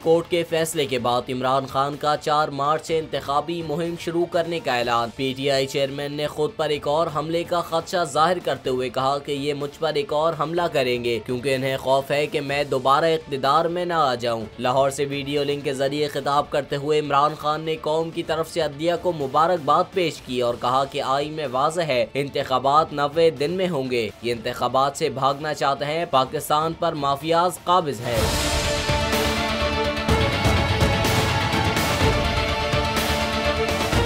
Court के फैसले के बाद इमरान खान का 4 मार्च से इंतखाबी मुहिम शुरू करने का ऐलान। PTI चेयरमैन ने खुद पर एक और हमले का खदशा जाहिर करते हुए कहा कि ये मुझ पर एक और हमला करेंगे क्योंकि इन्हें खौफ है कि मैं दोबारा इक़्तिदार में न आ जाऊं। लाहौर से वीडियो लिंक के जरिए खिताब करते हुए इमरान खान ने कौम की तरफ से अदलिया को मुबारकबाद पेश की और कहा कि आईन में वाज़ेह है इंतखाबात 90 दिन में होंगे। ये इंतखाबात से भागना चाहते हैं, पाकिस्तान पर माफियाज काबिज है।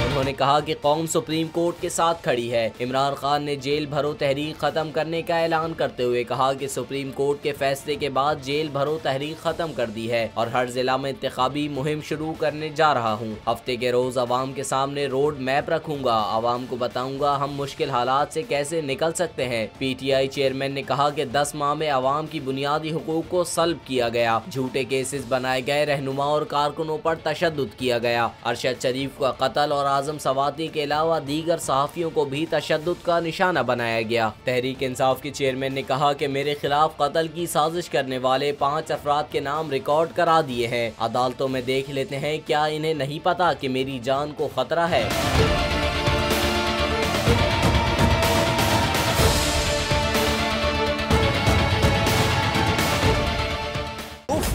उन्होंने कहा कि कौम सुप्रीम कोर्ट के साथ खड़ी है। इमरान खान ने जेल भरो तहरीक खत्म करने का ऐलान करते हुए कहा कि सुप्रीम कोर्ट के फैसले के बाद जेल भरो तहरीक खत्म कर दी है और हर जिला में इंतखाबी मुहिम शुरू करने जा रहा हूँ। हफ्ते के रोज आवाम के सामने रोड मैप रखूंगा, आवाम को बताऊंगा हम मुश्किल हालात से कैसे निकल सकते हैं। PTI चेयरमैन ने कहा कि 10 माह में आवाम की बुनियादी हुकूक को सल्ब किया गया, झूठे केसेस बनाए गए, रहनुमा और कारकुनों पर तशद्दुद किया गया। अरशद शरीफ का कत्ल और आजम सवाती के अलावा दीगर सहाफियों को भी तशद्दुद का निशाना बनाया गया। तहरीक इंसाफ के चेयरमैन ने कहा कि मेरे खिलाफ कत्ल की साजिश करने वाले 5 अफराद के नाम रिकॉर्ड करा दिए हैं। अदालतों में देख लेते हैं, क्या इन्हें नहीं पता कि मेरी जान को खतरा है।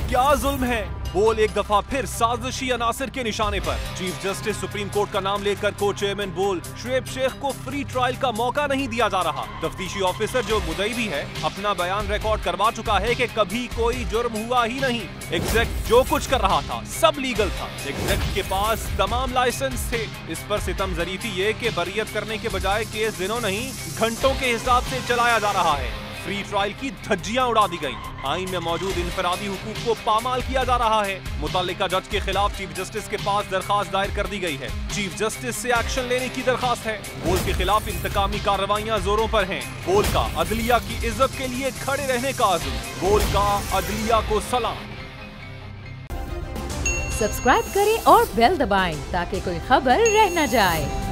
क्या जुल्म है, बोल एक दफा फिर साजिशी अनासर के निशाने पर। चीफ जस्टिस सुप्रीम कोर्ट का नाम लेकर को चेयरमैन बोल शुएब शेख को फ्री ट्रायल का मौका नहीं दिया जा रहा। तफ्तीशी ऑफिसर जो मुद्दई भी है अपना बयान रिकॉर्ड करवा चुका है कि कभी कोई जुर्म हुआ ही नहीं। एग्जैक्ट जो कुछ कर रहा था सब लीगल था, एग्जैक्ट के पास तमाम लाइसेंस थे। इस पर सितम जरीफी ये कि बरियत करने के बजाय केस दिनों नहीं घंटों के हिसाब से चलाया जा रहा है। फ्री ट्रायल की धज्जियां उड़ा दी गई, आईन में मौजूद इनफरादी हुकूक को पामाल किया जा रहा है। मुतल्लिका जज के खिलाफ चीफ जस्टिस के पास दरखास्त दायर कर दी गई है। चीफ जस्टिस से एक्शन लेने की दरखास्त है। बोल के खिलाफ इंतकामी कार्रवाइयां जोरों पर हैं। बोल का अदलिया की इज्जत के लिए खड़े रहने का अज़्म। बोल का अदलिया को सलाम। सब्सक्राइब करें और बेल दबाएं ताकि कोई खबर रह न जाए।